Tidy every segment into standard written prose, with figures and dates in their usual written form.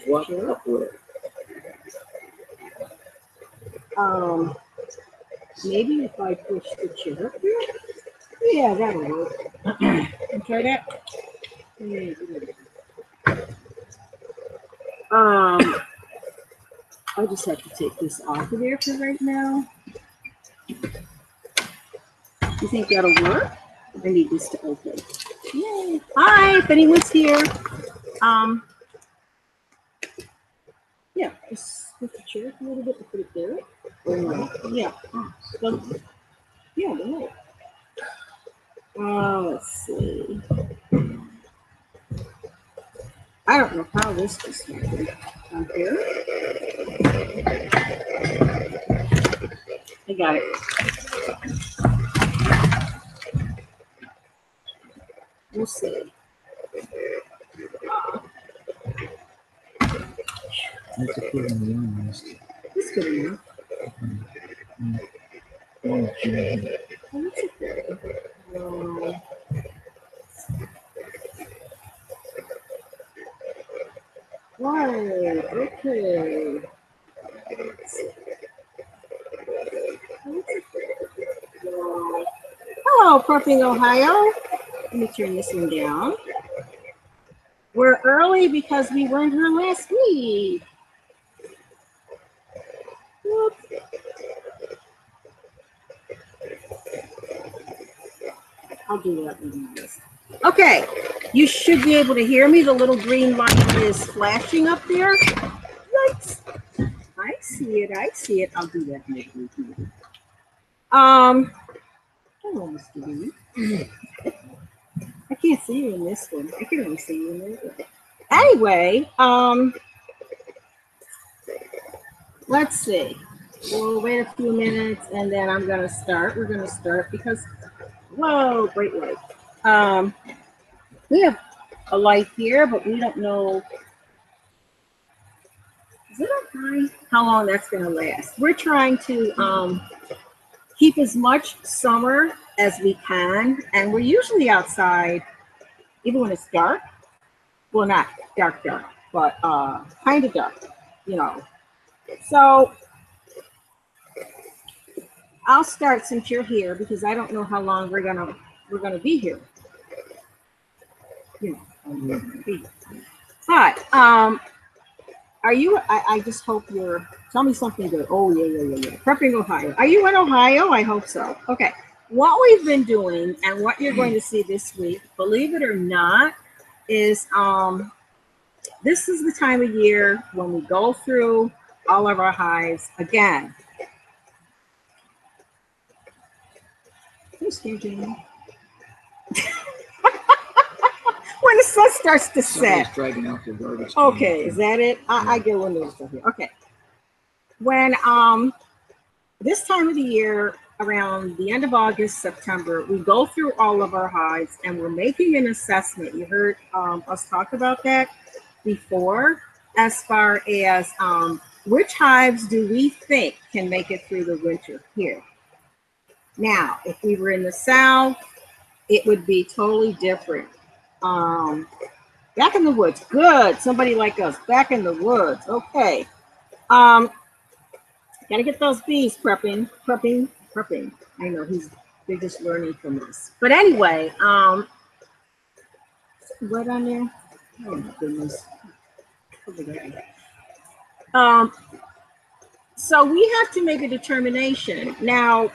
What upward? Maybe if I push the chair up here. Yeah, that'll work. Try that. I'll just have to take this off of there for right now. You think that'll work? I need this to open. Yay. Hi, if anyone's here. Yeah, just put the chair up a little bit and put it there. Yeah. So, yeah, right. Let's see. I don't know how this just happened. On here. I got it. We'll see. That's a good one. It's good enough. Oh, that's okay. Right, okay. Hello, Pumping, Ohio. Let me turn this one down. We're early because we weren't here last week. Whoops. I'll do that in this. Okay, you should be able to hear me. The little green light is flashing up there. Yikes. I see it. I see it. I'll do that next week. Hello, Mr. B. I can't see you in this one. I can only see you in this one. Anyway, let's see. We'll wait a few minutes and then I'm gonna start. We're gonna start because, whoa, great light. We have a light here, but we don't know. Is it okay? How long that's gonna last? We're trying to keep as much summer as we can, and we're usually outside even when it's dark. Well, not dark, but kind of dark, you know. So I'll start since you're here because I don't know how long we're gonna be here. You know, Hi. Are you? I just hope you're. Tell me something good. Oh yeah. Prepping Ohio. Are you in Ohio? I hope so. Okay. What we've been doing and what you're going to see this week, believe it or not, is this is the time of year when we go through all of our hives again. When the sun starts to set. Dragging out the garbage. Okay, is that it? I get one of those here. Okay. When this time of the year, around the end of August, September, we go through all of our hives and we're making an assessment. You heard us talk about that before, as far as which hives do we think can make it through the winter here. Now, if we were in the South, it would be totally different. Back in the woods, good. Somebody like us, back in the woods. Okay. Gotta get those bees prepping. I know they're just learning from us. But anyway, what on there? Oh my goodness. So we have to make a determination now,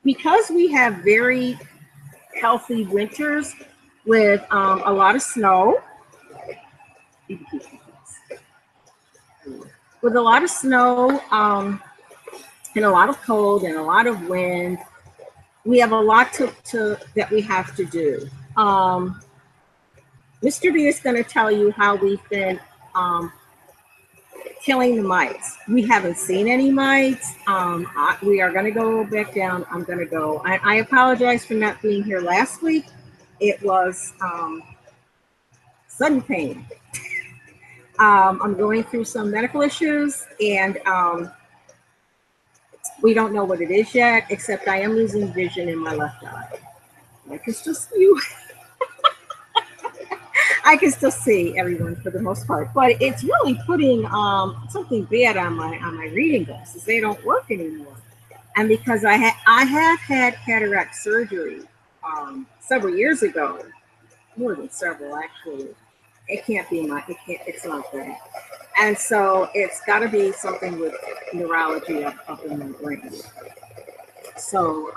because we have very healthy winters with a lot of snow. With a lot of snow and a lot of cold and a lot of wind, we have a lot that we have to do. Mr. B is going to tell you how we've been killing the mites. We haven't seen any mites. We are going to go back down. I'm going to go. I apologize for not being here last week. It was sudden pain. I'm going through some medical issues, and we don't know what it is yet, except I am losing vision in my left eye. I can still see you. I can still see everyone for the most part, but it's really putting something bad on my reading glasses. They don't work anymore, and because I have had cataract surgery several years ago, more than several actually. It can't be it's not that. And so it's got to be something with neurology up in the brain. So,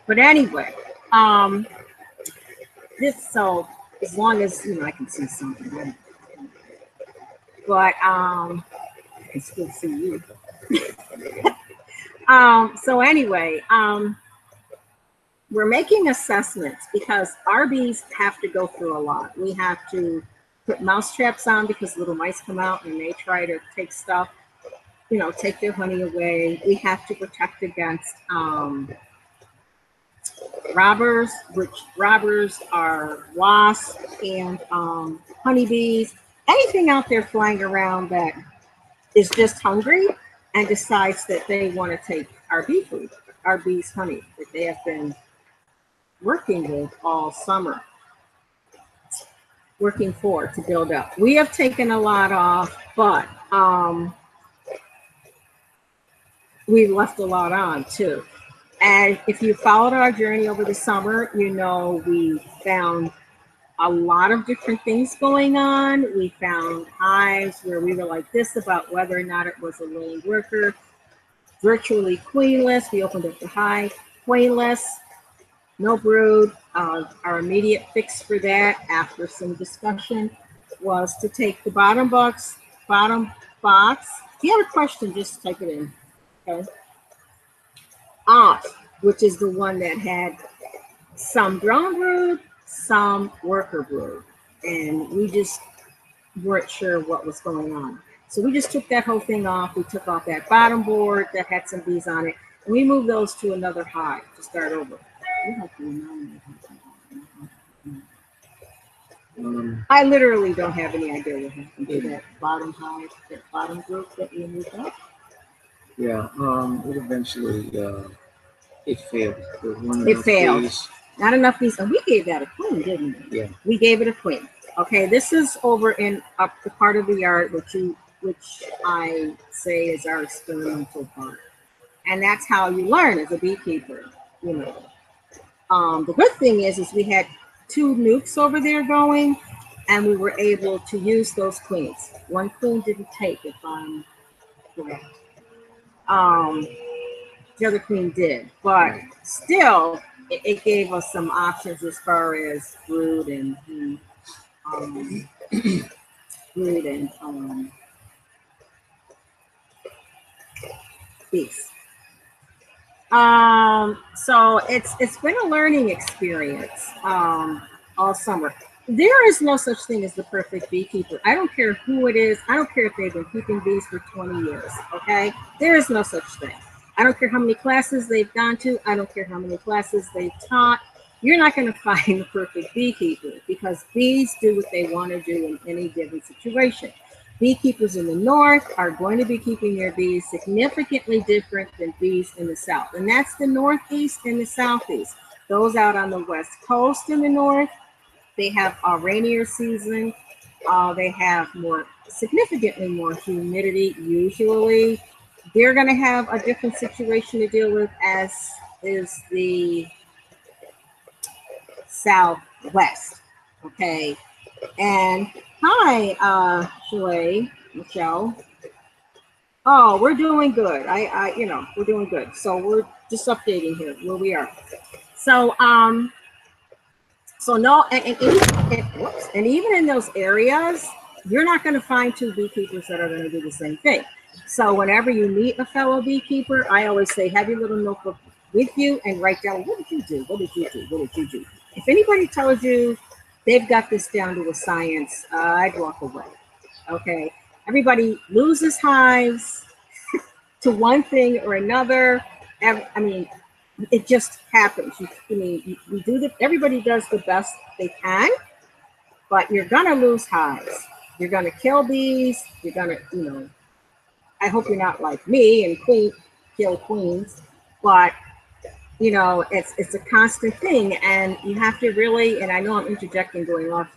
but anyway, so as long as, I can see something, but I can still see you. So anyway, we're making assessments because our bees have to go through a lot. We have to put mouse traps on because little mice come out and they try to take stuff, take their honey away. We have to protect against robbers, which robbers are wasps and honeybees, anything out there flying around that is just hungry and decides that they want to take our bee food, our bees' honey that they have been working with all summer, to build up. We have taken a lot off, but we've left a lot on too. And if you followed our journey over the summer, we found a lot of different things going on. We found hives where we were like this about whether or not it was a willing worker, virtually queenless. We opened up the hive, queenless, no brood. Our immediate fix for that, after some discussion, was to take the bottom box. If you have a question, just type it in, okay? Off, which is the one that had some drone brood, some worker brood, and we just weren't sure what was going on. So we just took that whole thing off. We took off that bottom board that had some bees on it, and we moved those to another hive to start over. I literally don't have any idea what happened to that bottom hive, that bottom group that you moved up. Yeah, it eventually it failed. It failed. Not enough bees. And we gave that a queen, didn't we? Yeah. We gave it a queen. Okay, this is over in up the part of the yard which I say is our experimental part. And that's how you learn as a beekeeper, The good thing is we had 2 nukes over there going, and we were able to use those queens. One queen didn't take, if I'm correct. The other queen did, but still, it gave us some options as far as brood and bees. So it's been a learning experience all summer. There is no such thing as the perfect beekeeper. I don't care who it is. I don't care if they've been keeping bees for 20 years, okay? There is no such thing. I don't care how many classes they've gone to. I don't care how many classes they've taught. You're not going to find the perfect beekeeper because bees do what they want to do in any given situation. Beekeepers in the north are going to be keeping their bees significantly different than bees in the south. And that's the northeast and the southeast. Those out on the west coast in the north, they have a rainier season. They have significantly more humidity usually. They're going to have a different situation to deal with, as is the southwest. Okay. And hi, Shalay, Michelle. Oh, we're doing good. We're doing good. So we're just updating here where we are. So, no, and even in those areas, you're not going to find 2 beekeepers that are going to do the same thing. So whenever you meet a fellow beekeeper, I always say, have your little notebook with you and write down, what did you do? What did you do? What did you do? If anybody tells you they've got this down to a science, I'd walk away. Okay. Everybody loses hives to one thing or another. It just happens. Everybody does the best they can, but you're gonna lose hives. You're gonna kill bees. You're gonna, I hope you're not like me and kill queens, but it's a constant thing, and you have to really. And I know I'm interjecting, going off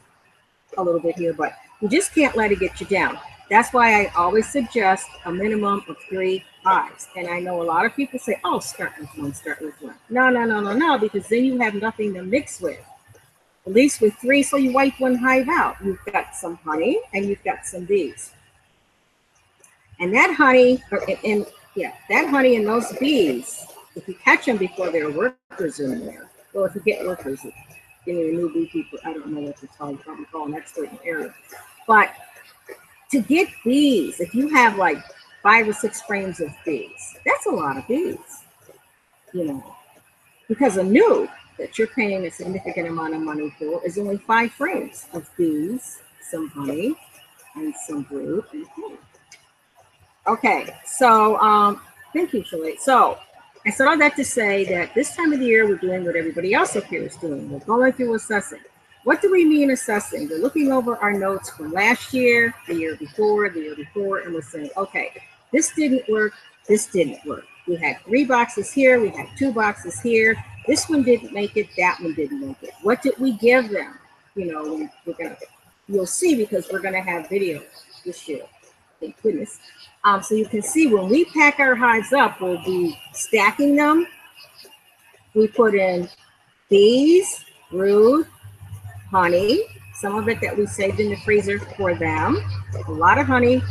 a little bit here, but you just can't let it get you down. That's why I always suggest a minimum of 3 hives. And I know a lot of people say, oh, start with 1, start with 1. No, no, no, no, no, because then you have nothing to mix with. At least with 3, so you wipe 1 hive out. You've got some honey and you've got some bees. And that honey, that honey and those bees, if you catch them before there are workers in there, well, if you get workers, new beekeeper, I don't know what to call, you probably call an expert in the area. But to get bees, if you have like 5 or 6 frames of bees, that's a lot of bees, because a new that you're paying a significant amount of money for is only 5 frames of bees, some honey, and some brood. Okay, so thank you, Shalay. So I said all that to say that this time of the year, we're doing what everybody else up here is doing. We're going through assessing. What do we mean assessing? We're looking over our notes from last year, the year before, and we're saying, okay, this didn't work, this didn't work. We had 3 boxes here, we had 2 boxes here. This one didn't make it, that one didn't make it. What did we give them? You'll see, because we're gonna have video this year, thank goodness. So you can see when we pack our hives up, we'll be stacking them. We put in bees, brood, honey, some of it that we saved in the freezer for them, a lot of honey,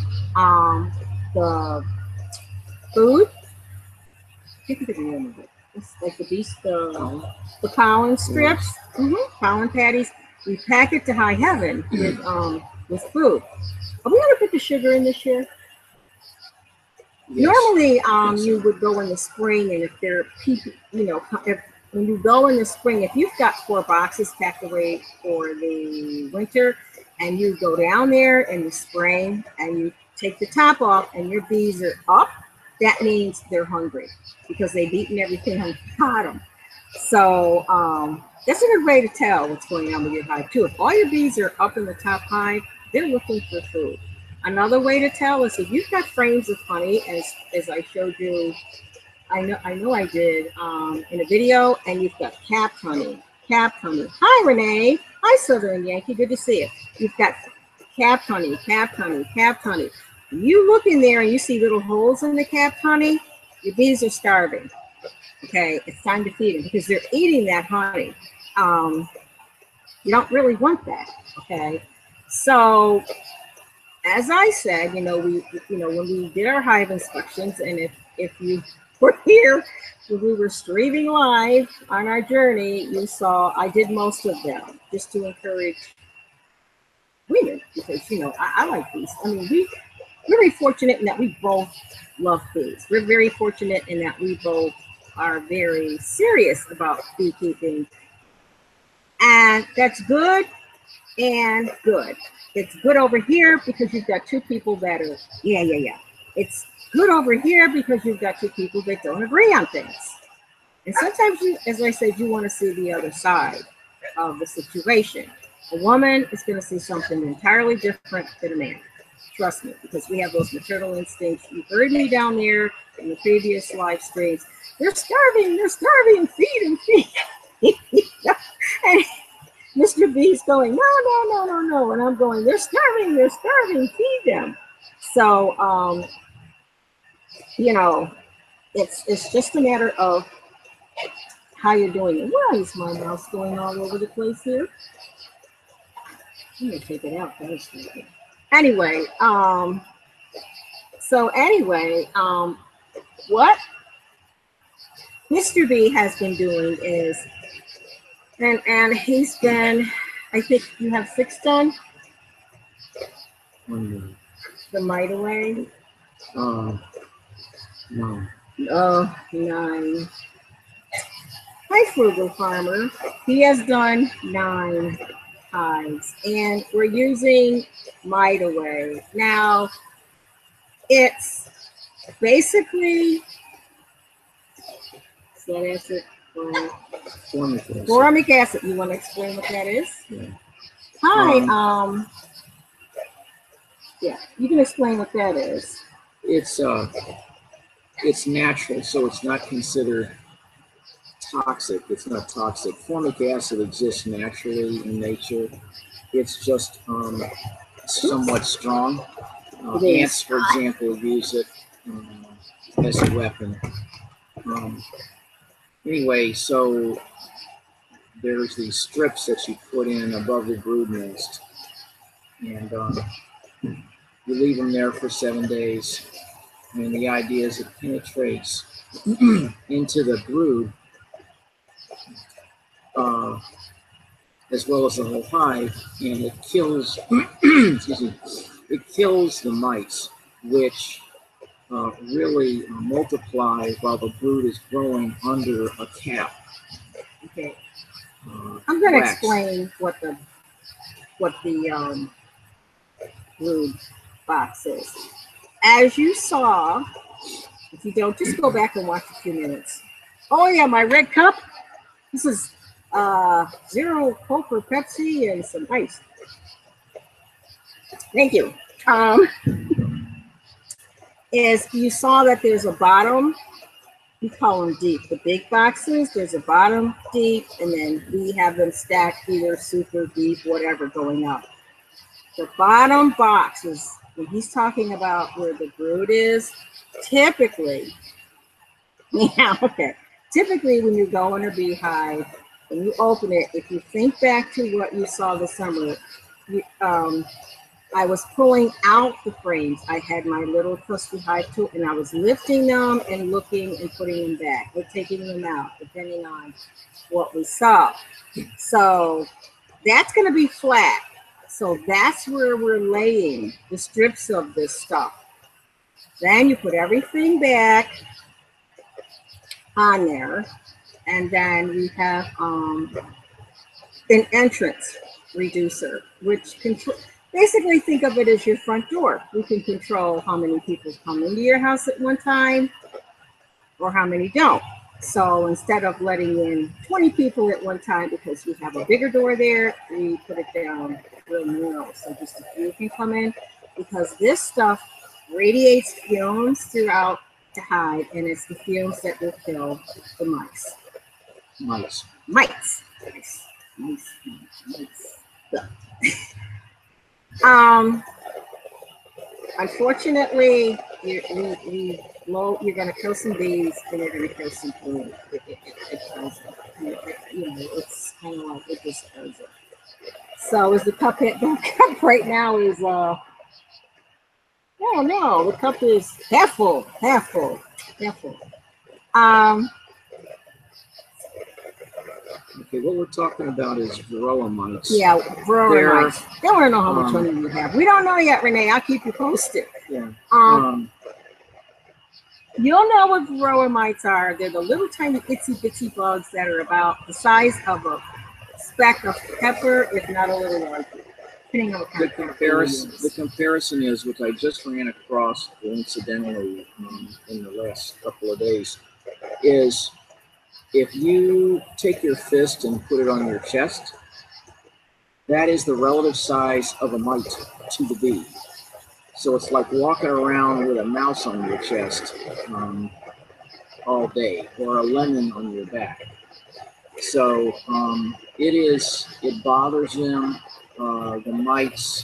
the food, I think the name of it. It's like the beast, the pollen strips, pollen patties. We pack it to high heaven with food. Are we gonna put the sugar in this year? Yes. Normally, you would go in the spring, and if there are people, when you go in the spring, if you've got 4 boxes packed away for the winter, and you go down there in the spring and you take the top off and your bees are up, that means they're hungry because they've eaten everything on the bottom. So that's a good way to tell what's going on with your hive too. If all your bees are up in the top hive, they're looking for food. Another way to tell is if you've got frames of honey, as I showed you, I know I did in a video, and you've got capped honey. Hi, Renee. Hi, Southern Yankee. Good to see you. You've got capped honey. You look in there and you see little holes in the capped honey, your bees are starving. Okay, it's time to feed them because they're eating that honey. You don't really want that. Okay, so as I said, when we did our hive inspections, and if you were here when we were streaming live on our journey, you saw I did most of them just to encourage women because I like bees. I mean, we're very fortunate in that we both love bees. We're very fortunate in that we both are very serious about beekeeping, and that's good and good. It's good over here because you've got 2 people that are It's good over here because you've got 2 people that don't agree on things. And sometimes you, as I said, you want to see the other side of the situation. A woman is going to see something entirely different than a man. Trust me, because we have those maternal instincts. You heard me down there in the previous live streams. They're starving, feed them, feed. And Mr. B's going, no. And I'm going, they're starving, feed them. So, it's just a matter of how you're doing it. Why is my mouse going all over the place here? I'm gonna take it out. Anyway, what Mr. B has been doing is, and he's been, I think you have 6 done? The Mite Away? No. Oh, 9. Hi, Frugal Farmer. He has done 9 hives, and we're using Mite Away. Now, it's basically, formic acid. You want to explain what that is? Yeah. Hi. Yeah, you can explain what that is. It's natural, so it's not considered toxic. It's not toxic. Formic acid exists naturally in nature. it's just somewhat strong. It Ants, is. for example, use it as a weapon. Anyway, so there's these strips that you put in above the brood nest, and you leave them there for 7 days. And the idea is it penetrates into the brood as well as the whole hive, and it kills excuse me, it kills the mites, which really multiply while the brood is growing under a cap. Okay. I'm going to wax. explain what the brood box is. As you saw, if you don't, just go back and watch a few minutes. Oh yeah, my red cup. This is 0 Coke or Pepsi and some ice. Thank you. Is you saw that there's a bottom, we call them deep. The big boxes, there's a bottom, deep, and then we have them stacked either super deep, whatever, going up. The bottom box is, when he's talking about where the brood is, typically, yeah, okay. Typically when you go in a beehive, when you open it, if you think back to what you saw this summer, I was pulling out the frames. I had my little trusty hive tool, and I was lifting them and looking and putting them back or taking them out, depending on what we saw. So that's going to be flat. So that's where we're laying the strips of this stuff. Then you put everything back on there, and then we have an entrance reducer, which control. Basically, think of it as your front door. You can control how many people come into your house at one time or how many don't. So instead of letting in 20 people at one time, because we have a bigger door there, we put it down real narrow. So just a few can come in, because this stuff radiates fumes throughout the hive, and it's the fumes that will kill the mice. Mice. Unfortunately, you're going to kill some bees and you're going to kill some food. It kills them. It's kind of like it just kills it. So is the cup hit? The cup right now is no, the cup is half full. Okay, what we're talking about is varroa mites. Yeah, varroa mites. They want to know how much honey you have. We don't know yet, Renee. I'll keep you posted. Yeah. You'll know what varroa mites are. They're the little tiny itsy bitsy bugs that are about the size of a speck of pepper, if not a little larger. Depending on what kind of the comparison is, which I just ran across coincidentally in the last couple of days, is if you take your fist and put it on your chest, that is the relative size of a mite to the bee. So it's like walking around with a mouse on your chest all day, or a lemon on your back. So it bothers them. The mites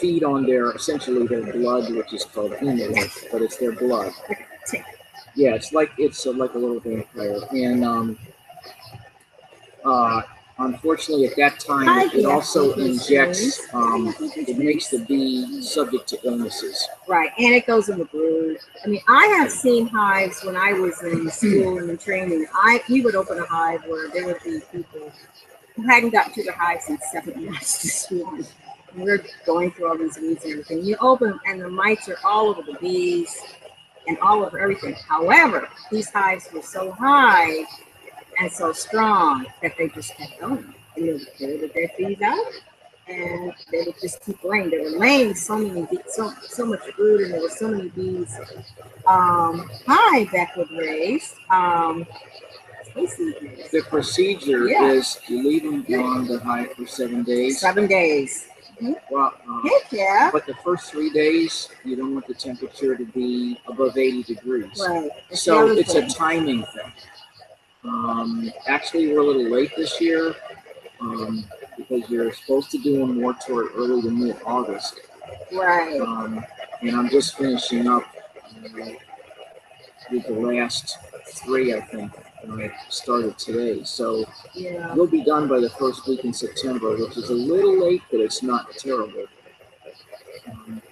feed on essentially their blood, which is called hemolymph, but it's their blood. Yeah, it's like a little vampire, and unfortunately at that time it also injects. It makes the bee subject to illnesses. Right, and it goes in the brood. I mean, I have seen hives when I was in school and in training. We would open a hive where there would be people who hadn't gotten to the hive since 7th semester school. And we're going through all these weeds and everything. You open and the mites are all over the bees and all over everything. However, these hives were so high and so strong that they just kept going. And they would carry the dead bees out, and they would just keep laying. They were laying so many bees, so much brood, and there were so many bees. Beck would raise. The procedure is you leave them on the hive for 7 days. 7 days. Well, yeah. But the first 3 days, you don't want the temperature to be above 80 degrees. Right. So it's a timing thing. Actually, we're a little late this year because you're supposed to do them more toward early to mid-August. Right. And I'm just finishing up with the last 3, I think, and I started today. So Yeah. we'll be done by the first week in September, which is a little late, but it's not terrible.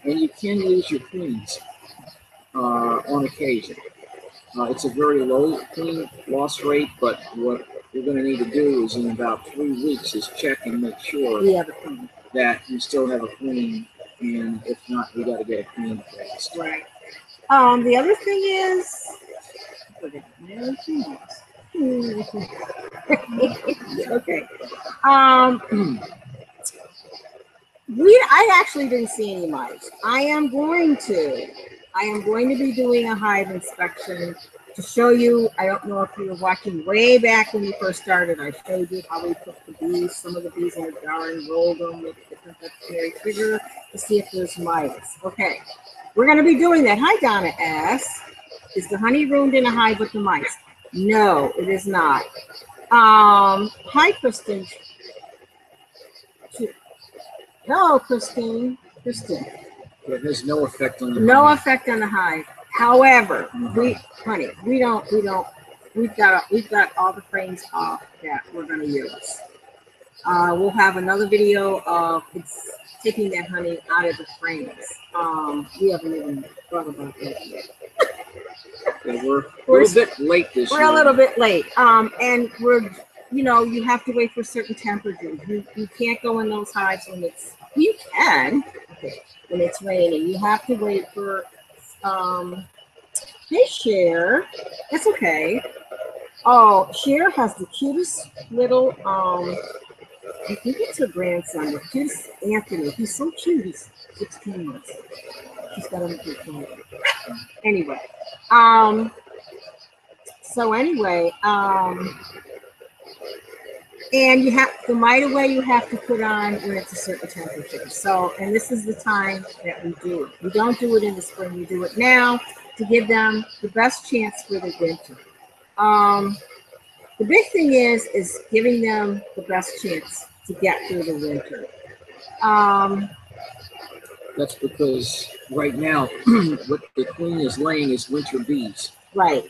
And you can lose your queens on occasion. It's a very low queen loss rate, but what we're going to need to do is in about 3 weeks is check and make sure that you still have a queen, and if not, we got to get a queen fast. Right. The other thing is, okay. I actually didn't see any mice. I am going to be doing a hive inspection to show you. I don't know if you were watching way back when we first started. I showed you how we put the bees, some of the bees in a jar and rolled them with different veterinary sugar to see if there's mice. Okay, we're going to be doing that. Hi, Donna S. Is the honey ruined in a hive with the mice? No, it is not. Hi, Kristen. No, Christine. It has no effect on the effect on the hive. However, we've got all the frames off that we're going to use. We'll have another video of taking that honey out of the frames. We haven't even thought about that yet. Yeah, we're a little bit late this year. We're a little bit late. And you have to wait for certain temperatures. You can't go in those hives when you can, when it's raining. You have to wait for, hey, Cher. It's okay. Oh, Cher has the cutest little, I think it's her grandson, the cutest Anthony. He's so cute. He's 16 months. She's got him a anyway. And you have the mite away you have to put on when it's a certain temperature. So, and this is the time that we do it. We don't do it in the spring. We do it now to give them the best chance for the winter. The big thing is giving them the best chance to get through the winter. That's because right now, what the queen is laying is winter bees. Right.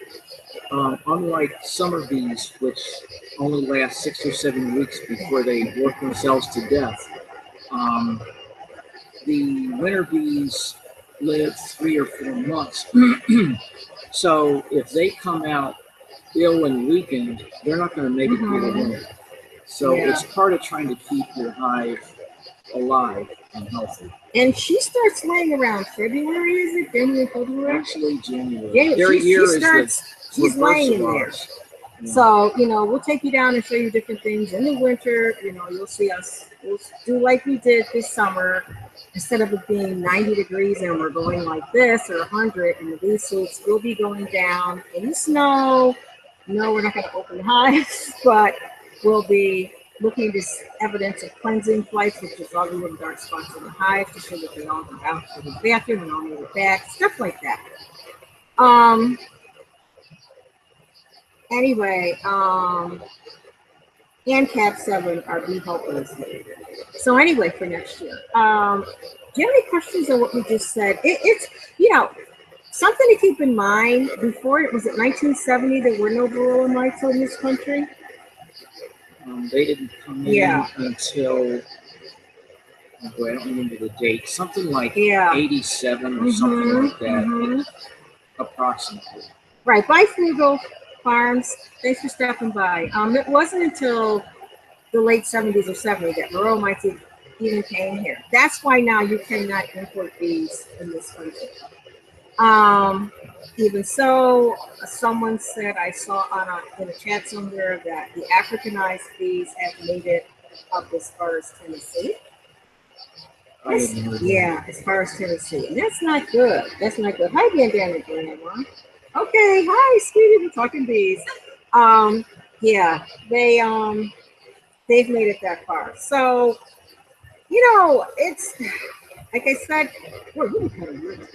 Unlike summer bees, which only last 6 or 7 weeks before they work themselves to death, the winter bees live 3 or 4 months. So if they come out ill and weakened, they're not going to make it through the winter. So it's part of trying to keep your hive alive and healthy. And she starts laying around February, is it? January, February? Actually, January. She's laying in there. Yeah. So, we'll take you down and show you different things in the winter. You'll see us. We'll do like we did this summer. Instead of it being 90 degrees and we're going like this, or 100, and the bee suits will be going down in the snow. No, we're not going to open the hives, but we'll be looking at evidence of cleansing flights, which is all the little dark spots in the hive to show that they all go out to the bathroom and all made it back, stuff like that. Anyway, and Cap 7 are bee helpers. So anyway, for next year, do you have any questions on what we just said? It's something to keep in mind. Before, was it 1970? There were no varroa mites in this country. They didn't come in until, I don't remember the date, something like 87 or something like that, approximately. Right. Bye, Frugal Farms. Thanks for stopping by. It wasn't until the late 70s or 70s that varroa mites even came here. That's why now you cannot import bees in this country. Even so, someone said, I saw in a chat somewhere, that the Africanized bees have made it up as far as Tennessee. As far as Tennessee. And that's not good. That's not good. Hi, Bandana Grandma. Okay, hi, sweetie. We're talking bees. They've made it that far. So, it's like I said, we're really kind of weird.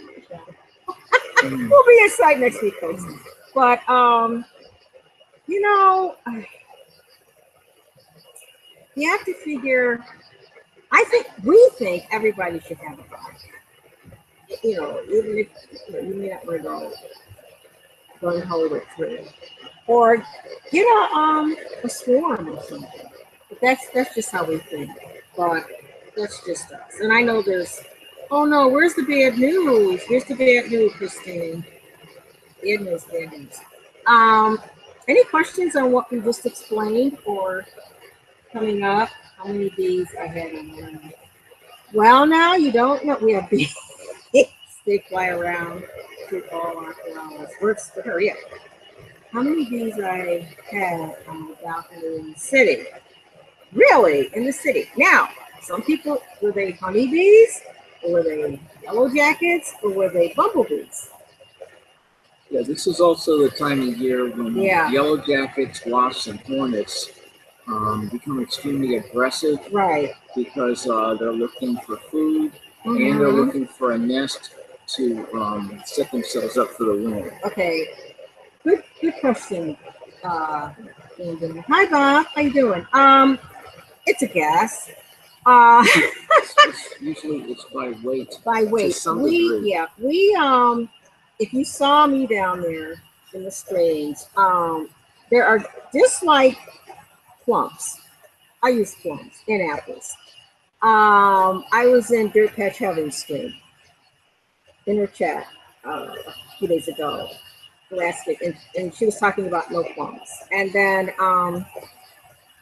We'll be inside next week, folks. But You know, you have to figure. We think everybody should have a hive. You know, even if you may not want to go and hold it through, or get a swarm or something. But that's just how we think. But that's just us. And I know there's. Oh no, where's the bad news? Here's the bad news, Christine. Bad news, bad news. Any questions on what we just explained or coming up? How many bees I had in one? Well, now you don't know. We have bees. They fly around through all our flowers. Let's hurry up. How many bees I had on the balcony in the city? Really, in the city. Now, some people, were they honeybees? Or were they yellow jackets? Or were they bumblebees? Yeah, this is also the time of year when yellow jackets, wasps, and hornets become extremely aggressive. Right. Because they're looking for food and they're looking for a nest to set themselves up for the winter. Okay. Good question. Hi Bob, how you doing? It's a guess. Usually it's by weight. By weight. To some degree. We if you saw me down there in the streets, there are just like plums. I use plums and apples. I was in Dirt Patch Heaven's stream in her chat a few days ago, last week, and she was talking about no plums. And then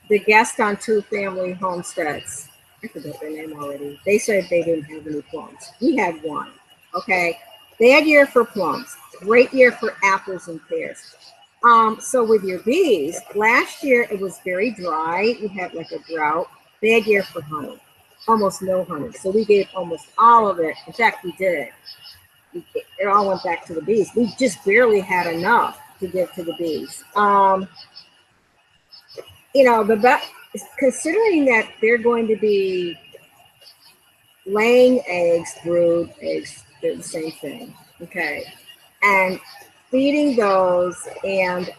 the guest on Two Family Homesteads, I forgot their name already. They said they didn't have any plums. We had one. Okay, bad year for plums, great year for apples and pears. So with your bees, last year it was very dry. We had like a drought. Bad year for honey, almost no honey. So we gave almost all of it. In fact, we did. It all went back to the bees. We just barely had enough to give to the bees. You know, considering that they're going to be laying eggs, brood eggs, they're the same thing. Okay, and feeding those, and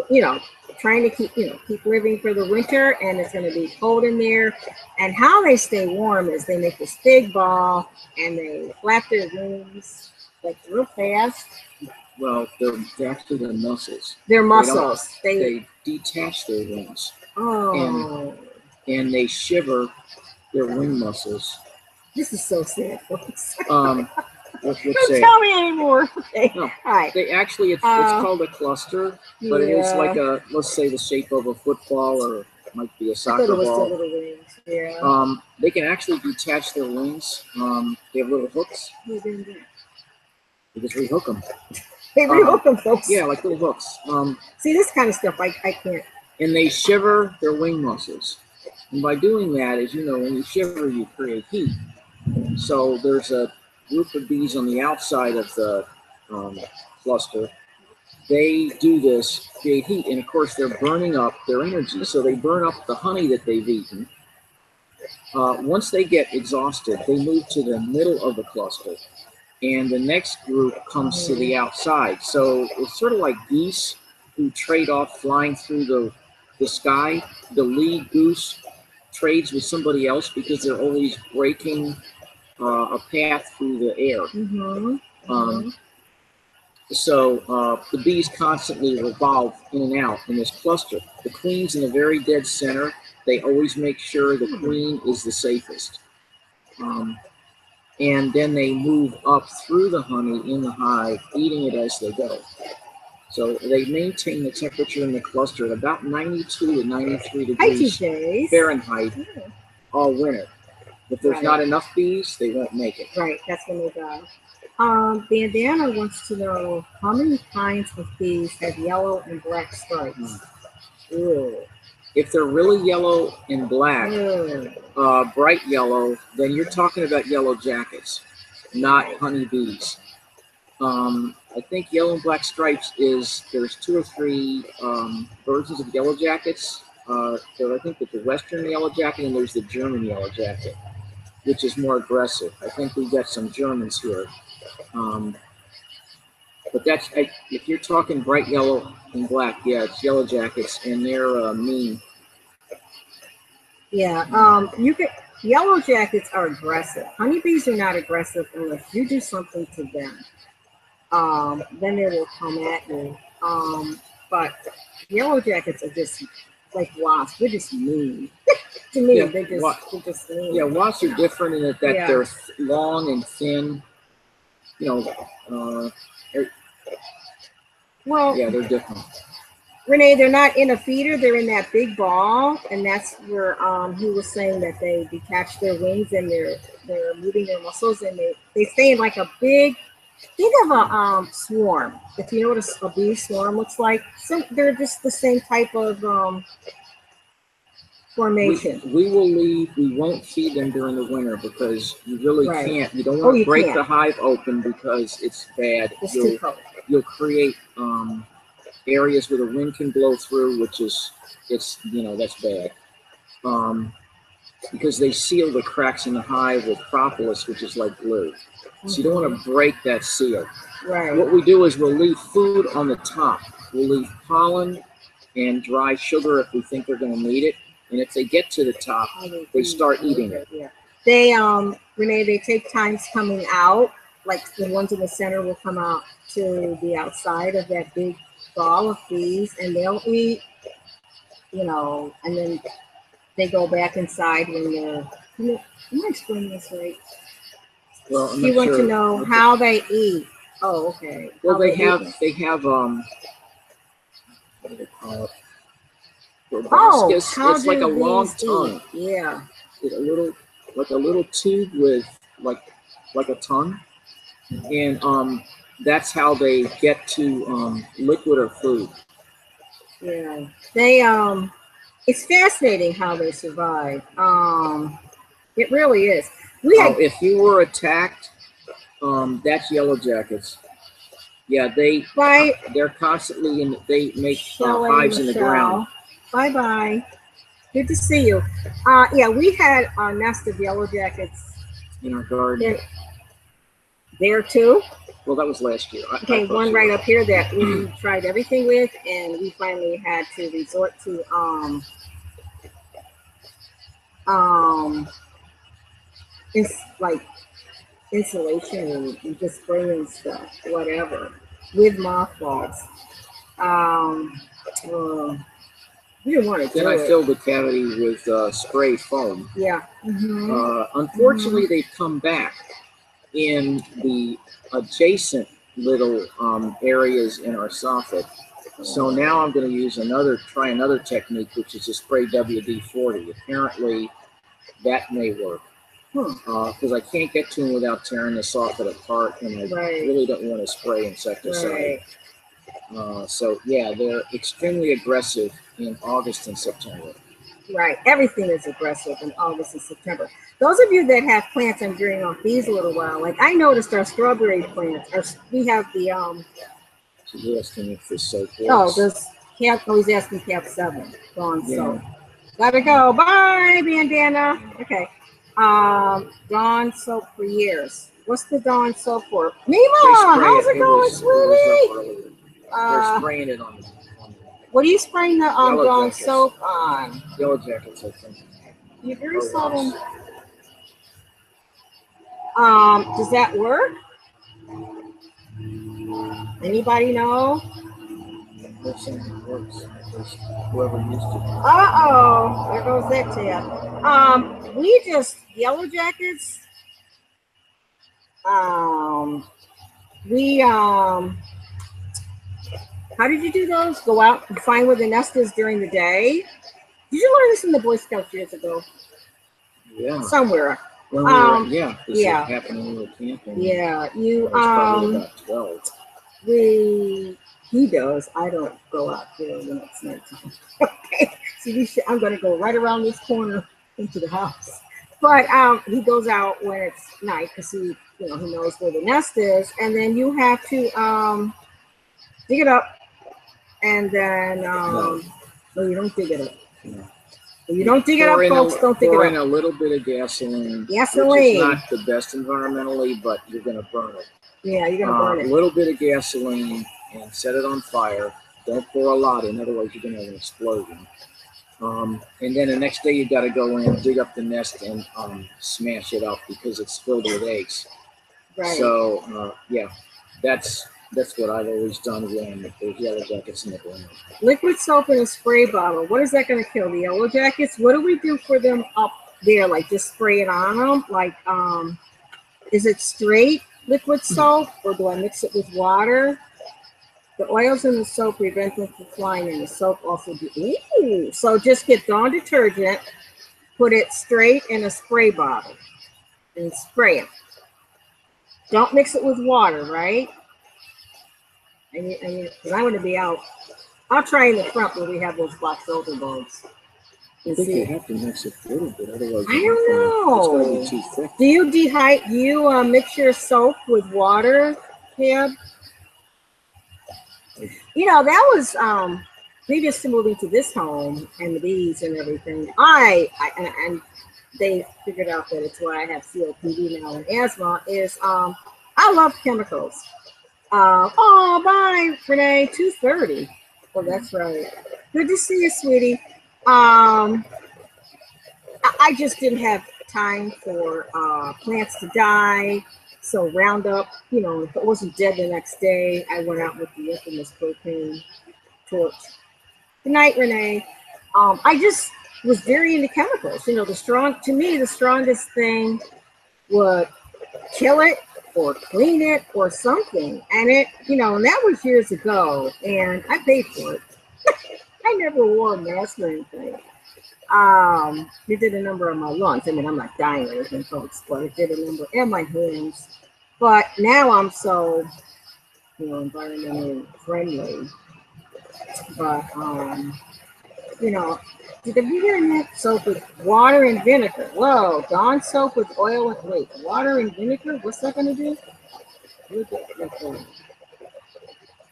you know, trying to keep living for the winter, and it's going to be cold in there. And how they stay warm is they make this big ball and they flap their wings like real fast. Well, they're actually their muscles. Their muscles. They detach their wings. Oh. And they shiver their wing muscles. This is so sad, folks. Don't tell me anymore. Okay. No, all right. They actually, it's called a cluster, but it is like let's say the shape of a football, or it might be a soccer ball. The little wings. Yeah. They can actually detach their wings. They have little hooks. Because we hook them. They rehook them, folks. Yeah, like little hooks. See, this kind of stuff, I can't. And they shiver their wing muscles. And by doing that, as you know, when you shiver, you create heat. So there's a group of bees on the outside of the cluster. They do this, create heat, and of course they're burning up their energy. So they burn up the honey that they've eaten. Once they get exhausted, they move to the middle of the cluster, and the next group comes to the outside. So it's sort of like geese who trade off flying through the sky. The lead goose trades with somebody else because they're always breaking a path through the air. So the bees constantly revolve in and out in this cluster. The queen's in the very dead center. They always make sure the queen is the safest. And then they move up through the honey in the hive, eating it as they go. So they maintain the temperature in the cluster at about 92 to 93 degrees Fahrenheit all winter. If there's not enough bees, they won't make it. Right, that's when they die. Bandana wants to know how many kinds of bees have yellow and black stripes. If they're really yellow and black, bright yellow, then you're talking about yellow jackets, not honeybees. I think yellow and black stripes there's 2 or 3 versions of yellow jackets. So I think that the Western yellow jacket, and there's the German yellow jacket, which is more aggressive. I think we've got some Germans here. But that's if you're talking bright yellow and black, yeah, it's yellow jackets, and they're mean. Yeah, you could. Yellow jackets are aggressive. Honeybees are not aggressive unless you do something to them. Then they will come at you. But yellow jackets are just like wasps. They're just mean. To me, Yeah, they're just mean. Yeah, wasps are different in that they're long and thin. You know, well, yeah, they're different. Renee, they're not in a feeder, they're in that big ball, and that's where he was saying that they detach their wings and they're moving their muscles, and they stay in like a big, think of a swarm. If you know what a bee swarm looks like, so they're just the same type of formation. We won't feed them during the winter because you really can't. You don't want to break the hive open because it's bad. It's too cold. You'll create areas where the wind can blow through, which is that's bad. Because they seal the cracks in the hive with propolis, which is like glue. So you don't want to break that seal. Right. What we do is we'll leave food on the top. We'll leave pollen and dry sugar if we think they're going to need it. And if they get to the top, they start eating it. Yeah. They Renee, they take times coming out. Like the ones in the center will come out to the outside of that big ball of bees, and they'll eat, and then they go back inside when they're. Am I explaining this right? Well, I'm you want to know how they eat. Oh, okay. Well, they have what do they call it? Proboscis. It's like a long tongue. Yeah. It's a little tube with like a tongue, and that's how they get to liquid or food. Yeah, they it's fascinating how they survive. It really is. If you were attacked, that's yellow jackets. Yeah, they're constantly they make hives in the ground. Bye bye. Good to see you. Yeah, we had a nest of yellow jackets in our garden. There too. Well, that was last year. Okay, one right up here that we tried everything with, and we finally had to resort to it's like insulation and just spraying stuff, whatever, with mothballs. We didn't want to do it. Then I filled the cavity with spray foam. Yeah. Unfortunately, they've come back in the adjacent little areas in our soffit. So now I'm going to try another technique, which is to spray WD-40. Apparently, that may work because I can't get to them without tearing the soffit apart, and I really don't want to spray insecticide. So yeah, they're extremely aggressive in August and September. Right, everything is aggressive in August and September. Those of you that have plants, I'm veering off these a little while. Like I noticed our strawberry plants. We have the So you're asking if this soap works. Oh, this Cap. Oh, he's asking Cap 7. Gone soap. Gotta go. Bye, bandana. Okay. Dawn soap for years. What's the Dawn soap for? Mima, how's it going, sweetie? They're spraying it on. What are you spraying the Dawn soap on? Yellow jackets, I think. You very seldom. Does that work? Anybody know? It works. Whoever used it. Uh-oh, there goes that tab. We just yellow jackets. How did you do those? Go out and find where the nest is during the day? Did you learn this in the Boy Scouts years ago? Yeah. Somewhere. Yeah. This happened when we were camping. Yeah. You about 12. He does. I don't go out there when it's nighttime. Okay. So I'm gonna go right around this corner into the house. But he goes out when it's night because he knows where the nest is, and then you have to dig it up, and then no, you don't dig it up. No. You don't dig it up, folks. Don't dig it up. Pour in a little bit of gasoline. Gasoline. Which is not the best environmentally, but you're going to burn it. Yeah, you're gonna burn A it. little bit of gasoline and set it on fire. Don't pour a lot in, otherwise you're gonna have an explosion. And then the next day you got to go in, dig up the nest, and smash it up because it's filled with eggs. Right. So yeah, that's what I've always done when there's yellow jackets in the ground. Liquid soap in a spray bottle. What is that going to kill? The yellow jackets? What do we do for them up there? Like just spray it on them? Like, is it straight liquid soap or do I mix it with water? The oils in the soap prevent them from flying, and the soap also do. Ooh, so just get Dawn detergent, put it straight in a spray bottle, and spray it. Don't mix it with water, right? And because I'm going to be out. I'll try in the front where we have those black shoulder bugs. I think you have to mix it a little bit, otherwise I don't know. It's going to be too thick. Do you mix your soap with water, Tab? You know, that was previous to moving to this home and the bees and everything. And they figured out that it's why I have COPD now and asthma is I love chemicals. Oh, bye, Renee. 2:30. Oh, that's right. Good to see you, sweetie. I just didn't have time for plants to die. So Roundup, you know, if it wasn't dead the next day, I went out with the infamous propane torch. Good night, Renee. I just was very into chemicals. You know, the strongest thing would kill it or clean it or something. And it, you know, and that was years ago, and I paid for it. I never wore a mask or anything. It did a number on my lungs. I mean, I'm not dying or anything, folks, but it did a number and my hands. But now I'm so, you know, environmentally friendly. But you know, did we get that soap with water and vinegar? Whoa, Dawn soap with oil and wait, water and vinegar? What's that gonna do?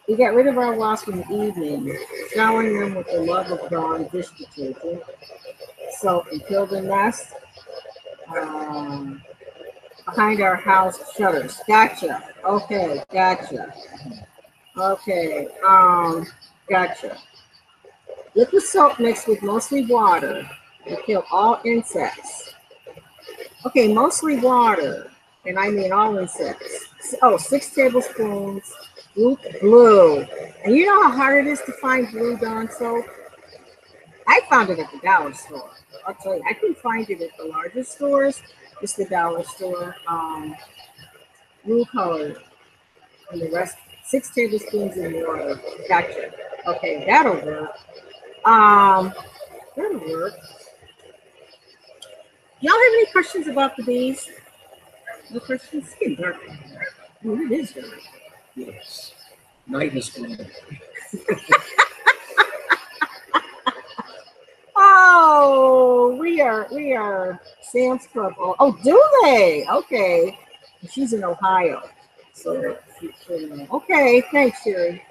We got rid of our wasp in the evening, showering them with the love of Dawn dish detergent, soap, and kill the nest behind our house shutters. Gotcha. Okay, gotcha. Okay, gotcha. Liquid soap mixed with mostly water to kill all insects. Okay, mostly water, and I mean all insects. Oh, 6 tablespoons blue. And you know how hard it is to find blue Dawn soap? I found it at the dollar store. I'll tell you, I couldn't find it at the largest stores. Just the dollar store. Blue color, and the rest 6 tablespoons in water. Gotcha. Okay, that'll work. That'll work. Y'all have any questions about the bees? No questions? It's getting dark. Oh, it is dark. Yes. Night is coming. Oh, we are Sam's Club. Oh, do they? Okay. She's in Ohio. So okay, thanks, Sherry.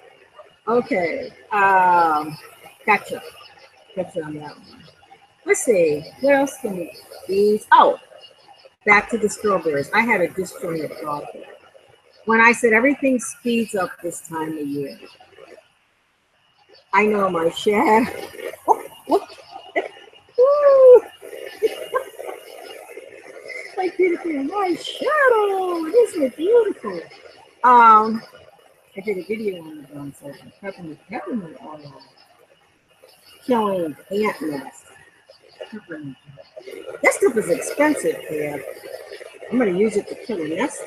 Okay. Gotcha. Gotcha on that one. Let's see. What else can we use? Oh, back to the strawberries. I had a disjointed thought there. When I said everything speeds up this time of year, I know my shed. Oh, look. Woo. Like beautiful, my shadow. Isn't it beautiful? I did a video on the Dawn soap and peppermint oil killing ant nests. That stuff is expensive, Dad. I'm gonna use it to kill a nest.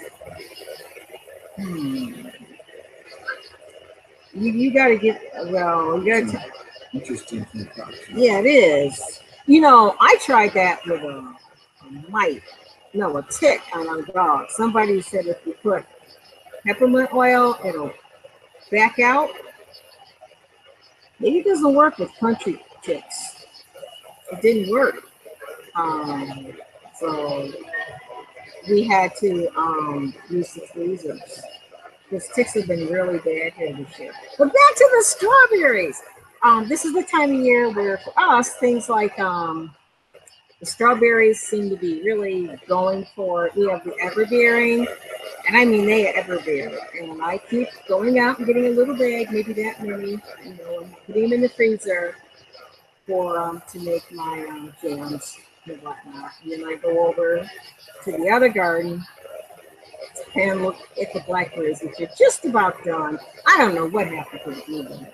You gotta get you gotta. Interesting concoction. Yeah, it is. You know, I tried that with a mite. No, a tick on our dog. Somebody said if you put peppermint oil, it'll back out. Maybe it doesn't work with country ticks. It didn't work. So we had to use the freezers. Because ticks have been really bad here this year. But back to the strawberries. This is the time of year where for us, things like the strawberries seem to be really going for, we have the everbearing, And I mean, they are ever there. And I keep going out and getting a little bag, maybe that many, you know, and putting them in the freezer for to make my jams and whatnot. And then I go over to the other garden and look at the blackberries, which are just about done. I don't know what happened to the blueberries.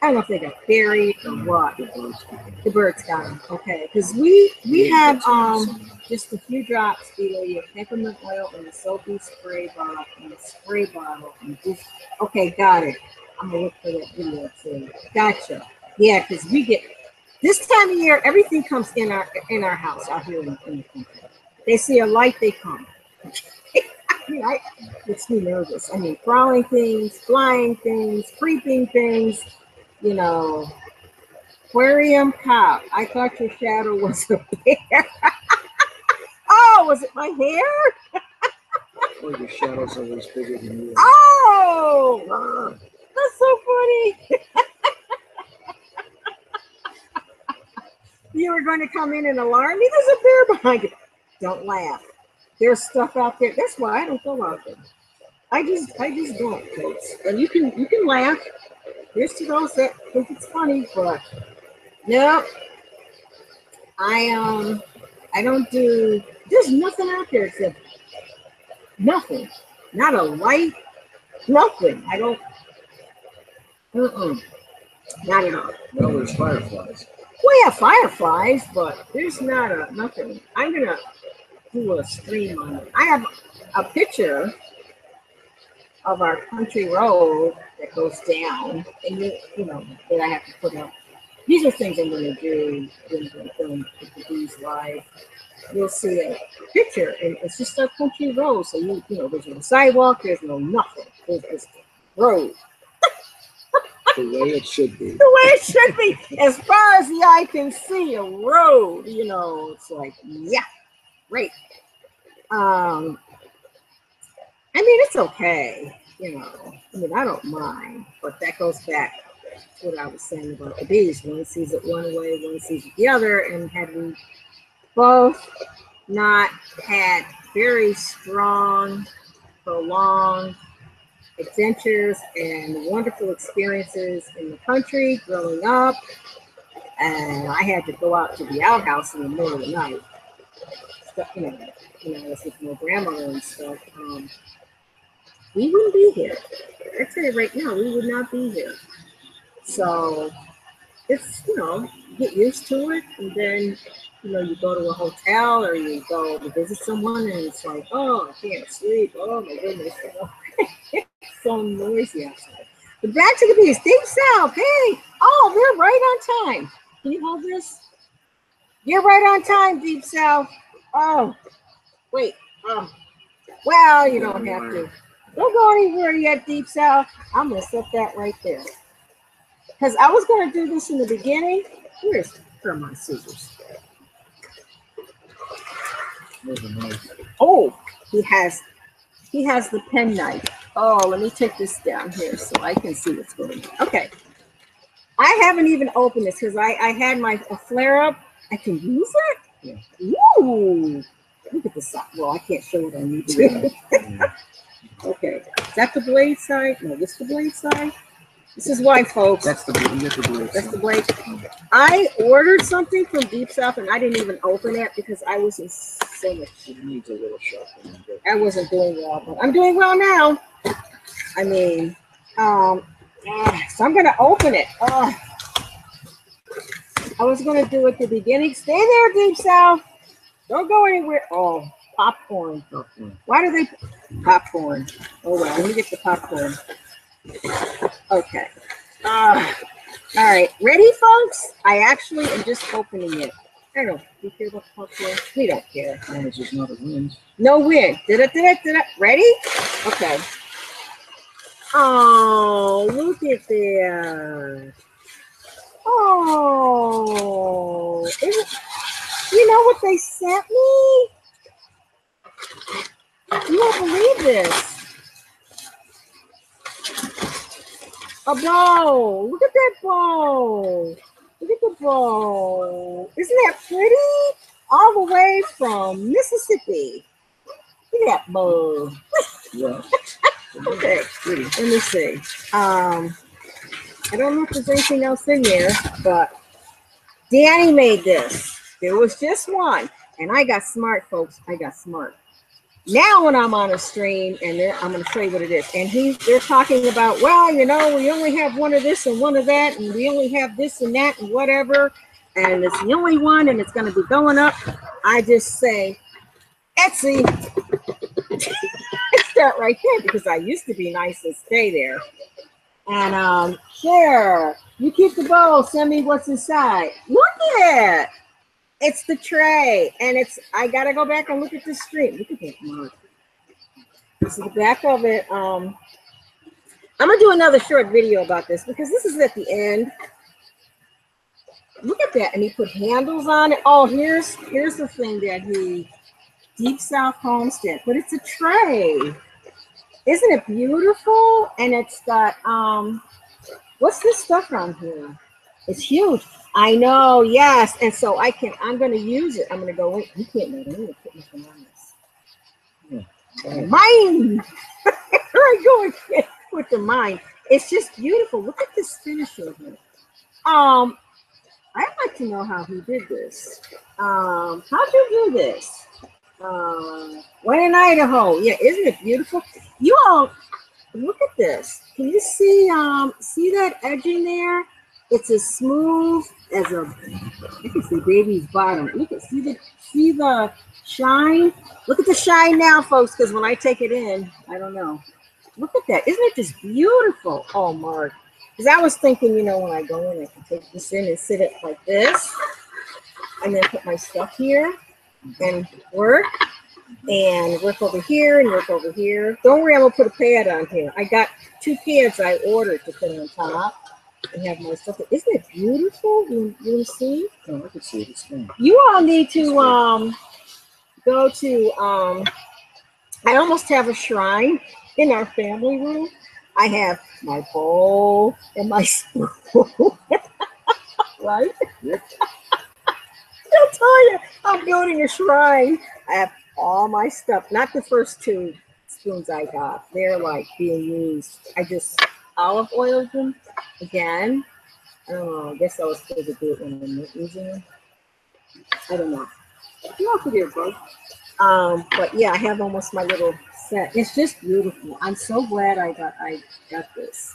I don't know if they got buried or what. The birds got them. Okay, because we have just a few drops, either peppermint oil in the soapy spray bottle and a spray bottle, and just okay, got it. I'm gonna look for that video too. Gotcha. Yeah, because we get this time of year, everything comes in our house out here in the country. They see a light, they come. I mean, it makes me nervous. I mean, crawling things, flying things, creeping things. You know, aquarium cop. I thought your shadow was a bear. Oh, was it my hair? Or your shadow's always bigger than you. Oh, that's so funny. You were going to come in and alarm me? There's a bear behind you. Don't laugh. There's stuff out there. That's why I don't go out there. I just don't, folks. And you can laugh. Here's to those that think it's funny, but no, I don't do. There's nothing out there except nothing, not a light, nothing. I don't. Not at all. Well, there's fireflies. Well, yeah, fireflies, but there's not nothing. I'm gonna do a stream on it. I have a picture of our country road that goes down, and you know that I have to put up. These are things I'm going to do when I'm filming the Bees live. You'll see a picture, and it's just our country road. So you know, there's no sidewalk, there's no nothing. There's just road. The way it should be. The way it should be, as far as the eye can see, a road. You know, it's like, yeah, great. I mean, it's okay, you know. I mean, I don't mind, but that goes back to what I was saying about the bees. One sees it one way, one sees it the other, and had we both not had very strong, prolonged adventures and wonderful experiences in the country growing up, and I had to go out to the outhouse in the middle of the night, you know, I was with my grandmother and stuff. We wouldn't be here. I tell you right now, we would not be here. So it's, you know, you get used to it, and then, you know, you go to a hotel or you go to visit someone, and it's like, oh, I can't sleep. Oh my goodness, you know, it's so noisy outside. But back to the bees. Deep South. Hey, oh, they're right on time. Can you hold this? You're right on time, Deep South. Oh, wait. Well, you don't have to. Don't go anywhere yet, Deep South. I'm going to set that right there. Because I was going to do this in the beginning. Where are my scissors? Oh, he has the pen knife. Oh, let me take this down here so I can see what's going on. Okay. I haven't even opened this because I had a flare up. I can use it? Yeah. Ooh. Look at the side. Well, I can't show it on YouTube. Okay. Is that the blade side? No, this is the blade side. This is why, folks. That's the blade. That's the blade. I ordered something from Deep South and I didn't even open it because I was in so much. It needs a little sharpening. I wasn't doing well, but I'm doing well now. I mean, so I'm gonna open it. I was gonna do it at the beginning. Stay there, Deep South. Don't go anywhere. Oh, popcorn. Why do they popcorn? Oh well, let me get the popcorn. Okay. All right. Ready, folks? I actually am just opening it. I don't know. Do you care about popcorn? We don't care. As long as there's not a wind. No wind. Did it? Ready? Okay. Oh, look at that. Oh. You know what they sent me? You won't believe this. A bow. Look at that bow. Look at the bow. Isn't that pretty? All the way from Mississippi. Look at that bow. Yeah. Okay, let me see. I don't know if there's anything else in there, but Danny made this. There was just one, and I got smart, folks. I got smart. Now when I'm on a stream, and I'm going to show you what it is, and they're talking about, well, you know, we only have one of this and one of that, and we only have this and that and whatever, and it's the only one, and it's going to be going up. I just say, Etsy. Start right there because I used to be nice and stay there. And share. You keep the bowl. Send me what's inside. Look at it. It's the tray, and I gotta go back and look at the stream. Look at that mark. This is the back of it. I'm gonna do another short video about this because this is at the end. Look at that, and he put handles on it. Oh, here's the thing that he Deep South Homestead, but it's a tray. Isn't it beautiful? And it's got what's this stuff on here? It's huge. I know, yes. And so I'm gonna use it. I'm gonna go in. You can't let me put nothing on this. Yeah. Mine. Here I go again with the mine. It's just beautiful. Look at this finishing here. I'd like to know how he did this. How'd you do this? When in Idaho. Yeah, isn't it beautiful? You all look at this. Can you see that edging there? It's as smooth as you can see baby's bottom. Look at see the shine. Look at the shine now, folks, because when I take it in, I don't know. Look at that. Isn't it just beautiful? Oh, Mark. Because I was thinking, you know, when I go in, I can take this in and sit it like this, and then put my stuff here and work over here and work over here. Don't worry, I'm gonna put a pad on here. I got 2 pads I ordered to put on top and have my stuff. Isn't it beautiful? You see? Oh, I can see it. It's fine. You all need to go to I almost have a shrine in our family room. I have my bowl and my spoon. Right? Yep. I'll tell you, I'm building a shrine. I have all my stuff, not the first 2 spoons I got. They're like being used. I just olive oiled them again. I don't know. I guess I was supposed to do it when I'm not using them. I don't know. You all forgive, bro. But yeah, I have almost my little set. It's just beautiful. I'm so glad I got this.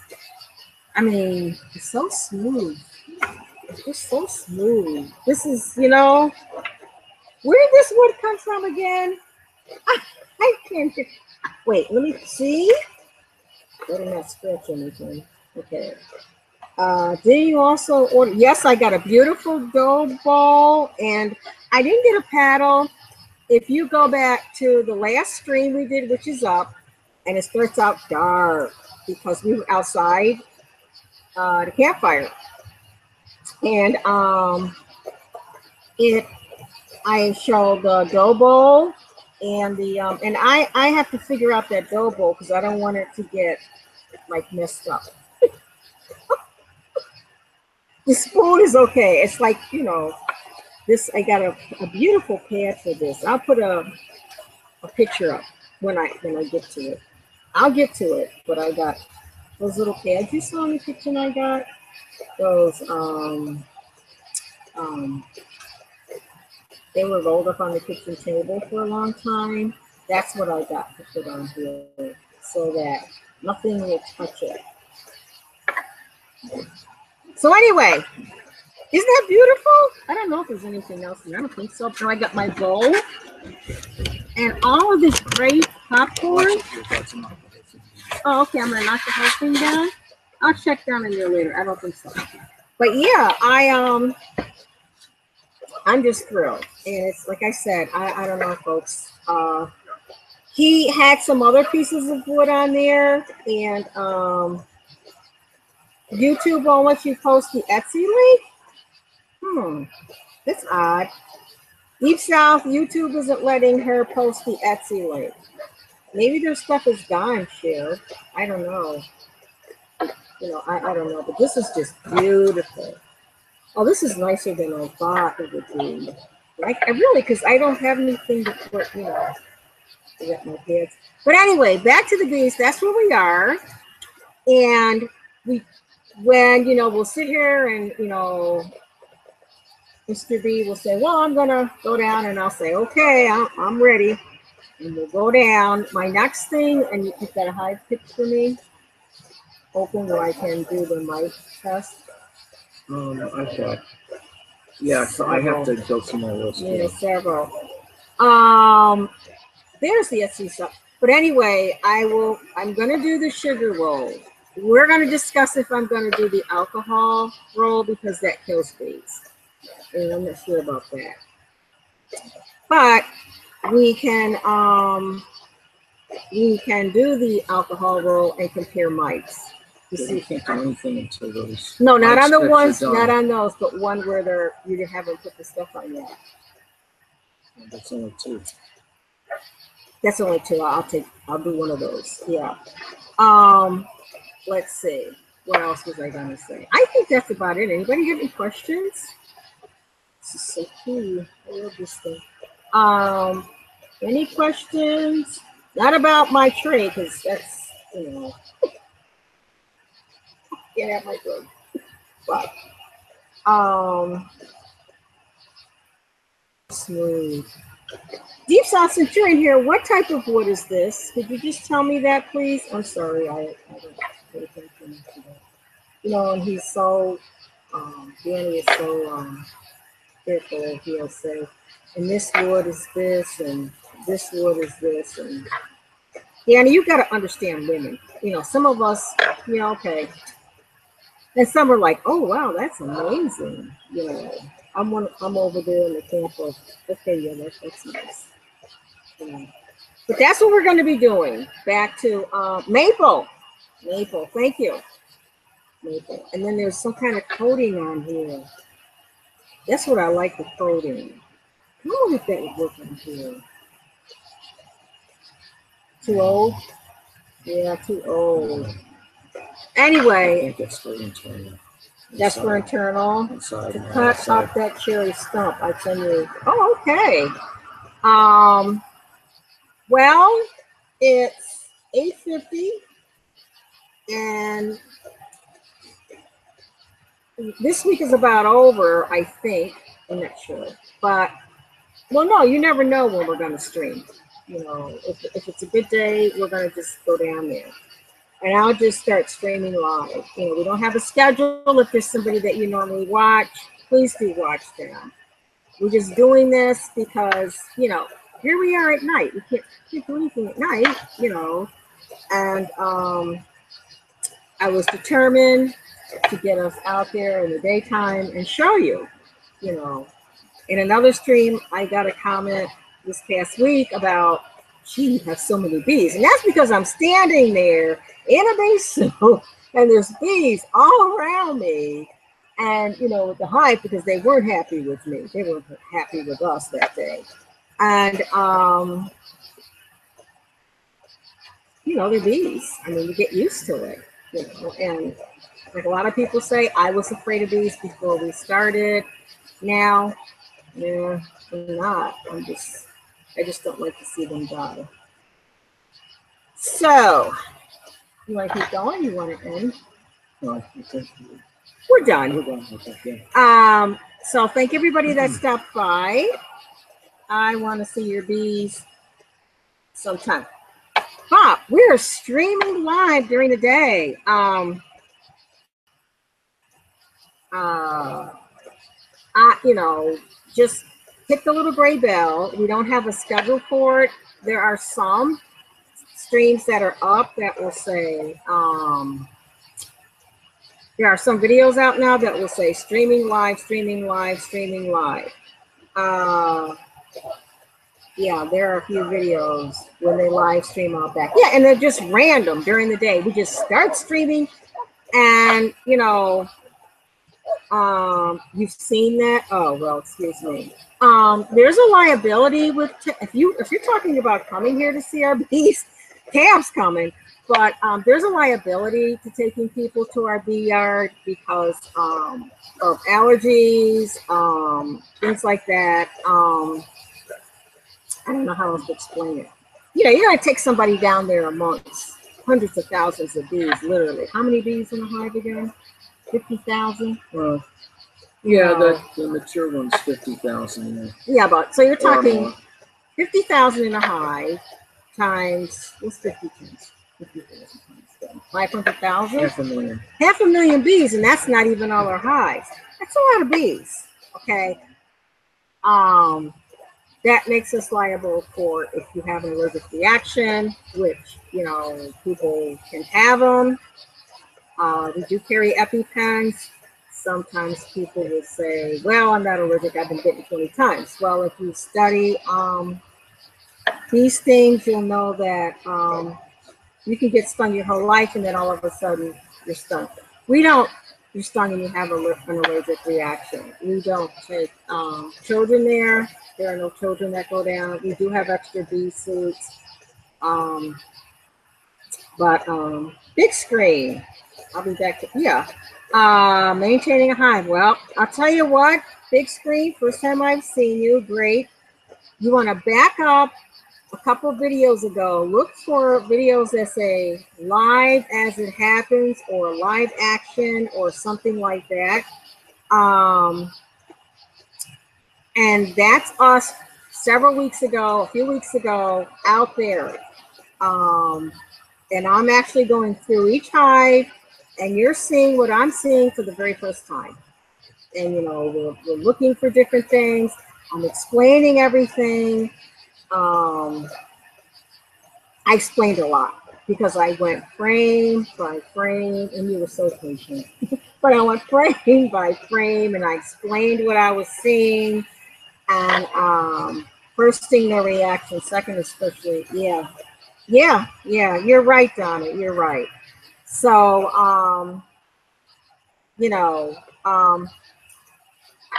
I mean, it's so smooth. It's just so smooth. This is, you know, where did this wood come from again? I can't get, wait, let me see. Better not scratch anything. Okay. Did you also order? Yes, I got a beautiful dough bowl, and I didn't get a paddle. If you go back to the last stream we did, which is up, and it starts out dark because we were outside the campfire. And I showed the dough bowl and the and I have to figure out that dough bowl because I don't want it to get like messed up. The spoon is okay. It's like, you know, this, I got a beautiful pad for this. I'll put a picture up when I get to it. I'll get to it, but I got those little pads you saw in the kitchen. I got those they were rolled up on the kitchen table for a long time. That's what I got to put on here so that nothing will touch it. So anyway, isn't that beautiful? I don't know if there's anything else in there. I don't think so. So I got my bowl and all of this great popcorn. Oh, okay. I'm gonna knock the whole thing down. I'll check down in there later. I don't think so. But yeah, I'm just thrilled. And it's like I said, I don't know, folks. He had some other pieces of wood on there, and YouTube won't let you post the Etsy link. That's odd. Deep South, YouTube isn't letting her post the Etsy link. Maybe their stuff is gone, shared. I don't know. You know, I don't know, but this is just beautiful. Oh, this is nicer than I thought it would be. Like, I really, because I don't have anything to put, you know. I got my kids. But anyway, back to the bees. That's where we are. And when, we'll sit here and, Mr. B will say, well, I'm going to go down, and I'll say, okay, I'm ready. And we'll go down. My next thing, and you've got a hive pick for me, open where I can do the mic test. Okay. Yeah, so I have to go some more lists. Yeah, several. There's the Etsy stuff. But anyway, I'm going to do the sugar roll. We're going to discuss if I'm going to do the alcohol roll because that kills bees. And I'm not sure about that. But we can do the alcohol roll and compare mites. You can't do anything until those. No, not on the ones, not on those, but one where you haven't put the stuff on yet. That's only 2. That's only 2. I'll do one of those. Yeah. Let's see. What else was I gonna say? I think that's about it. Anybody have any questions? This is so cool. I love this thing. Any questions? Not about my tray, because that's, get out my room. But smooth. Deep South Centurion here. What type of wood is this? Could you just tell me that, please? I'm sorry, I don't pay attention to that. And he's so, Danny is so careful. He'll say, and this wood is this, and this wood is this, and Danny, you got to understand women. Some of us, okay. And some are like, oh, wow, that's amazing. I'm over there in the camp of, okay, yeah, that's nice. But that's what we're going to be doing. Back to maple. Maple, thank you. Maple. And then there's some kind of coating on here. That's what I like, the coating. I don't know if that would work on here. Too old? Yeah, too old. Anyway. I think that's for internal. That's for internal. Inside, to cut off that cherry stump. I tell you. Oh, okay. Well, it's 8:50, and this week is about over, I think. I'm not sure, but well, no, you never know when we're going to stream. If it's a good day, we're going to just go down there. And I'll just start streaming live. We don't have a schedule. If there's somebody that you normally watch, please do watch them. We're just doing this because, here we are at night. We can't do anything at night, And I was determined to get us out there in the daytime and show you, In another stream, I got a comment this past week about, gee, you have so many bees. And that's because I'm standing there in a bee suit and there's bees all around me. And, with the hive, because they weren't happy with me. They weren't happy with us that day. And, they're bees. I mean, you get used to it, And like a lot of people say, I was afraid of bees before we started. Now, yeah, I'm not. I just don't like to see them die. So, you want to keep going? You want to end? No, we're done. We're done. Okay, yeah. So thank everybody that stopped by. I want to see your bees sometime. Pop, we're streaming live during the day. Just hit the little gray bell. We don't have a schedule for it. There are some streams that are up that will say, there are some videos out now that will say streaming live, streaming live, streaming live. Yeah, there are a few videos when they live stream out back. Yeah, and they're just random during the day. We just start streaming and, you've seen that. Oh, well, excuse me. There's a liability with, if you're talking about coming here to see our bees, Tab's coming, but there's a liability to taking people to our bee yard because of allergies, things like that. I don't know how else to explain it. you know, you're going to take somebody down there amongst hundreds of thousands of bees, literally. How many bees in a hive again? 50,000? Well, yeah, the mature one's 50,000. Yeah, but so you're talking 50,000 in a hive times, what's 50 times? 50,000 times 500,000? Half a million. 500,000 bees, and that's not even all our hives. That's a lot of bees. Okay. That makes us liable for if you have an allergic reaction, which, you know, people can have them. We do carry EpiPens. Sometimes people will say, well, I'm not allergic, I've been bitten 20 times. Well, if you study these things, you'll know that you can get stung your whole life and then all of a sudden you're stung. We don't, you're stung and you have an allergic reaction. We don't take children there. There are no children that go down. We do have extra bee suits. But big screen. I'll be back to, yeah. Maintaining a hive. Well, I'll tell you what, big screen, first time I've seen you, great. You want to back up a couple of videos ago. Look for videos that say live as it happens or live action or something like that. And that's us several weeks ago, a few weeks ago, out there. And I'm actually going through each hive, and you're seeing what I'm seeing for the very first time. And, you know, we're looking for different things. I'm explaining everything. I explained a lot because I went frame by frame, and you were so patient. But I went frame by frame, and I explained what I was seeing. And first thing, no reaction. Second, especially, yeah, you're right, Donna, you're right. So, you know,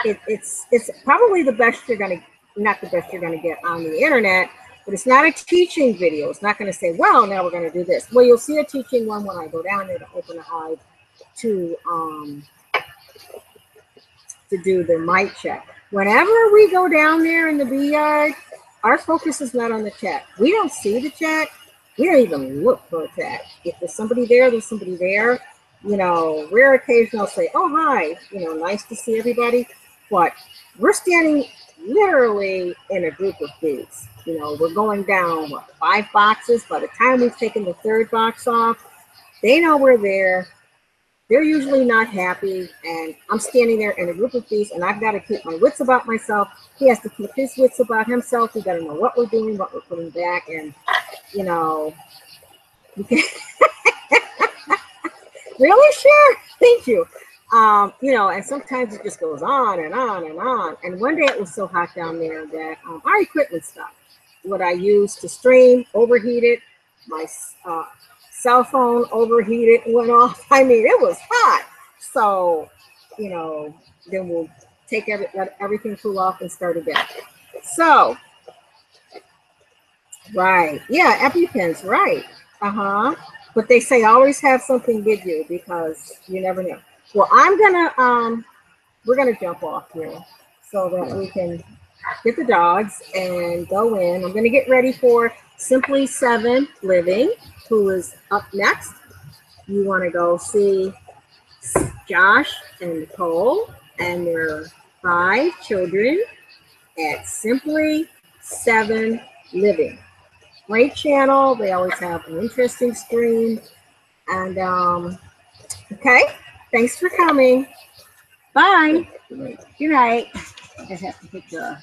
it's probably the best you're going to, not the best you're going to get on the internet, but it's not a teaching video. It's not going to say, well, now we're going to do this. Well, you'll see a teaching one when I go down there to open a hive to do the mite check. Whenever we go down there in the bee yard, our focus is not on the check. We don't see the check. We don't even look for a check. If there's somebody there, there's somebody there. You know, rare occasion I'll say, oh, hi, you know, nice to see everybody. But we're standing literally in a group of bees. You know, we're going down, what, 5 boxes. By the time we've taken the 3rd box off, they know we're there. They're usually not happy, and I'm standing there in a group of bees, and I've got to keep my wits about myself. He has to keep his wits about himself. We got to know what we're doing, what we're putting back, and, you know, you can really? Sure. Thank you. You know, and sometimes it just goes on and on and on. And one day it was so hot down there that our equipment stopped. What I used to stream overheated. My cell phone overheated and went off. I mean, it was hot. So, you know, then we'll let everything cool off and start again. So, right. Yeah, EpiPens, right. But they say always have something with you because you never know. Well, we're gonna jump off here so that we can get the dogs and go in. I'm gonna get ready for Simply 7 Living, who is up next. You want to go see Josh and Nicole and their 5 children at Simply 7 Living. Great channel. They always have an interesting stream. And okay, thanks for coming. Bye. Good night. I have to pick the